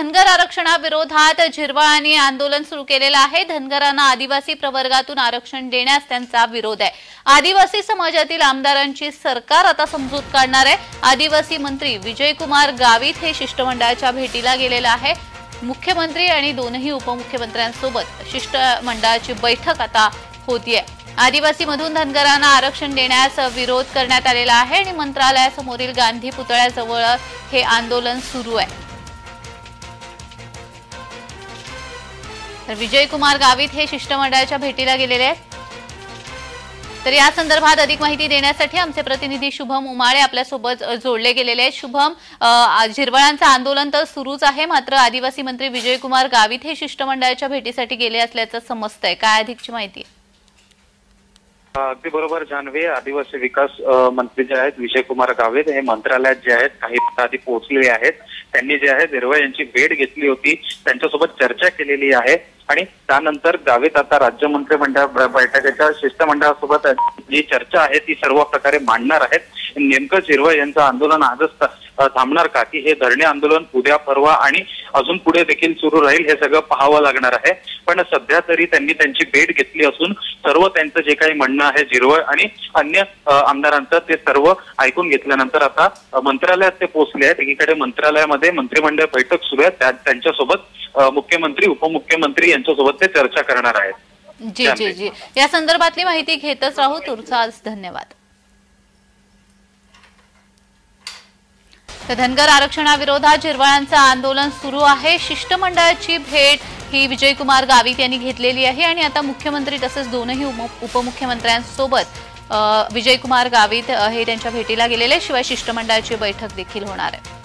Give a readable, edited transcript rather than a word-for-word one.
धनगर आरक्षणाविरोधात झिरवाळांनी आंदोलन सुरू केलेलं आहे। धनगरांना आदिवासी प्रवर्गातून आरक्षण देण्यास त्यांचा विरोध आहे। आदिवासी समाजातील आमदारांची सरकार आता समजूत काढणार आहे। आदिवासी मंत्री विजयकुमार गावित हे शिष्टमंडळाच्या भेटीला गेलेले आहे। मुख्यमंत्री आणि दोनही उपमुख्यमंत्र्यांसोबत शिष्टमंडळाची बैठक आता होतीये। आदिवासीमधून धनगरांना आरक्षण देण्यास विरोध करण्यात आलेला आहे आणि मंत्रालयासमोरील गांधी पुतळ्याजवळ हे आंदोलन सुरू आहे। तर विजयकुमार गावित हे शिष्टमंडळाच्या भेटीला गेलेले आहेत। तर या संदर्भात अधिक माहिती देण्यासाठी आमचे प्रतिनिधी शुभम उमाळे आपल्यासोबत जोडले गेलेले आहेत। शुभम, झिरवाळांचं आंदोलन तर सुरूच आहे, मात्र आदिवासी मंत्री विजयकुमार गावित हे शिष्टमंडळाच्या भेटीसाठी गेले असल्याचं समजतंय, काय अधिकची माहिती? अगदी बरोबर जान्हवी, आदिवासी विकास मंत्री जे आहेत विजयकुमार गावित हे मंत्रालयात जे आहेत काही आधी पोहोचलेले आहेत। त्यांनी जे आहे झिरवाळ यांची भेट घेतली होती, त्यांच्यासोबत चर्चा केलेली आहे आणि त्यानंतर गावित आता राज्य मंत्रिमंडळ बैठकीच्या शिष्टमंडळासोबत जी चर्चा आहे ती सर्व प्रकारे मांडणार आहेत। नेमकं झिरवाळ यांचं आंदोलन आजच थांबणार का, की हे धरणे आंदोलन उद्या परवा आणि अजून पुढे देखील सुरू राहील, हे सगळं पाहावं लागणार आहे। पण सध्या तरी त्यांनी त्यांची भेट घेतली असून सर्व त्यांचं जे काही म्हणणं आहे झिरवाळ आणि अन्य आमदारांचं ते सर्व ऐकून घेतल्यानंतर आता मंत्रालयात ते पोहोचले आहेत। एकीकडे मंत्रालयामध्ये मंत्रिमंडळ बैठक सुरू आहे, त्यांच्यासोबत मुख्यमंत्री उपमुख्यमंत्री यांच्यासोबत ते चर्चा करणार आहेत। जी जी जी, या संदर्भातली माहिती घेतच राहू। तुर्तास धन्यवाद। तर धनगर आरक्षणाविरोधात झिरवाळांचं आंदोलन सुरू आहे। शिष्टमंडळाची भेट ही विजयकुमार गावित यांनी घेतलेली आहे आणि आता मुख्यमंत्री तसेच दोनही उपमुख्यमंत्र्यांसोबत विजयकुमार गावित हे त्यांच्या भेटीला गेलेले, शिवाय शिष्टमंडळाची बैठक देखील होणार आहे।